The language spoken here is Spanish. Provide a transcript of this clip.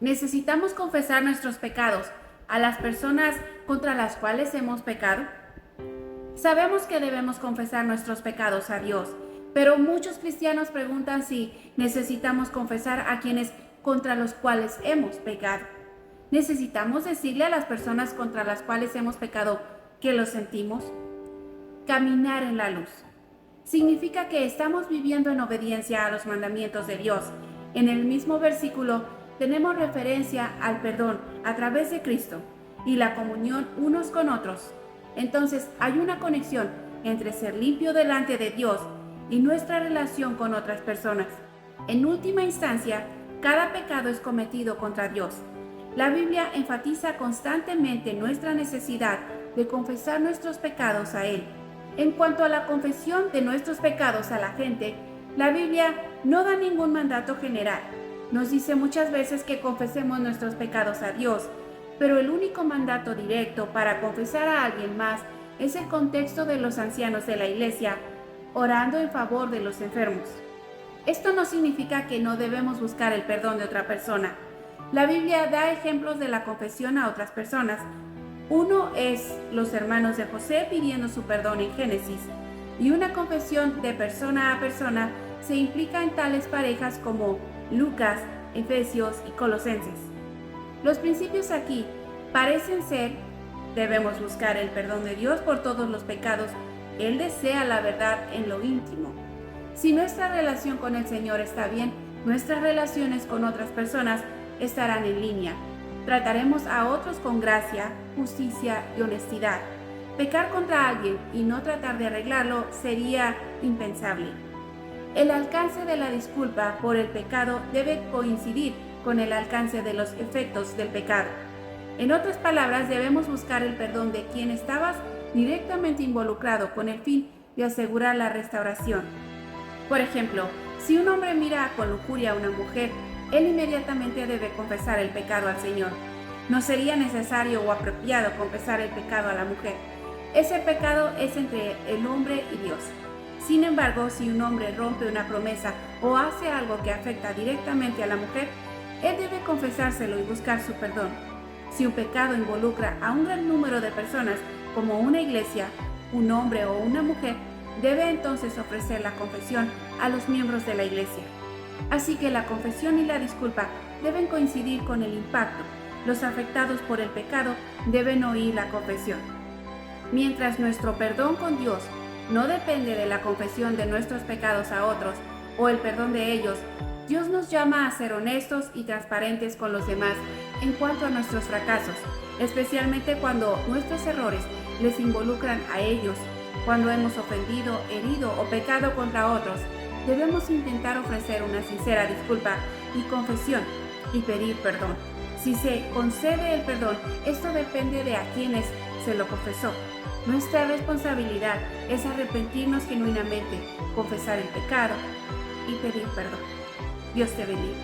¿Necesitamos confesar nuestros pecados a las personas contra las cuales hemos pecado? Sabemos que debemos confesar nuestros pecados a Dios, pero muchos cristianos preguntan si necesitamos confesar a quienes contra los cuales hemos pecado. ¿Necesitamos decirle a las personas contra las cuales hemos pecado que lo sentimos? Caminar en la luz significa que estamos viviendo en obediencia a los mandamientos de Dios. En el mismo versículo tenemos referencia al perdón a través de Cristo y la comunión unos con otros. Entonces hay una conexión entre ser limpio delante de Dios y nuestra relación con otras personas. En última instancia, cada pecado es cometido contra Dios. La Biblia enfatiza constantemente nuestra necesidad de confesar nuestros pecados a Él. En cuanto a la confesión de nuestros pecados a la gente, la Biblia no da ningún mandato general. Nos dice muchas veces que confesemos nuestros pecados a Dios, pero el único mandato directo para confesar a alguien más es el contexto de los ancianos de la iglesia, orando en favor de los enfermos. Esto no significa que no debemos buscar el perdón de otra persona. La Biblia da ejemplos de la confesión a otras personas. Uno es los hermanos de José pidiendo su perdón en Génesis, y una confesión de persona a persona se implica en tales parejas como Lucas, Efesios y Colosenses. Los principios aquí parecen ser: debemos buscar el perdón de Dios por todos los pecados. Él desea la verdad en lo íntimo. Si nuestra relación con el Señor está bien, nuestras relaciones con otras personas estarán en línea. Trataremos a otros con gracia, justicia y honestidad. Pecar contra alguien y no tratar de arreglarlo sería impensable. El alcance de la disculpa por el pecado debe coincidir con el alcance de los efectos del pecado. En otras palabras, debemos buscar el perdón de quien estabas directamente involucrado con el fin de asegurar la restauración. Por ejemplo, si un hombre mira con lujuria a una mujer, él inmediatamente debe confesar el pecado al Señor. No sería necesario o apropiado confesar el pecado a la mujer. Ese pecado es entre el hombre y Dios. Sin embargo, si un hombre rompe una promesa o hace algo que afecta directamente a la mujer, él debe confesárselo y buscar su perdón. Si un pecado involucra a un gran número de personas, como una iglesia, un hombre o una mujer, debe entonces ofrecer la confesión a los miembros de la iglesia. Así que la confesión y la disculpa deben coincidir con el impacto. Los afectados por el pecado deben oír la confesión. Mientras nuestro perdón con Dios no depende de la confesión de nuestros pecados a otros o el perdón de ellos, Dios nos llama a ser honestos y transparentes con los demás en cuanto a nuestros fracasos, especialmente cuando nuestros errores les involucran a ellos. Cuando hemos ofendido, herido o pecado contra otros, debemos intentar ofrecer una sincera disculpa y confesión y pedir perdón. Si se concede el perdón, esto depende de a quienes se lo confesó. Nuestra responsabilidad es arrepentirnos genuinamente, confesar el pecado y pedir perdón. Dios te bendiga.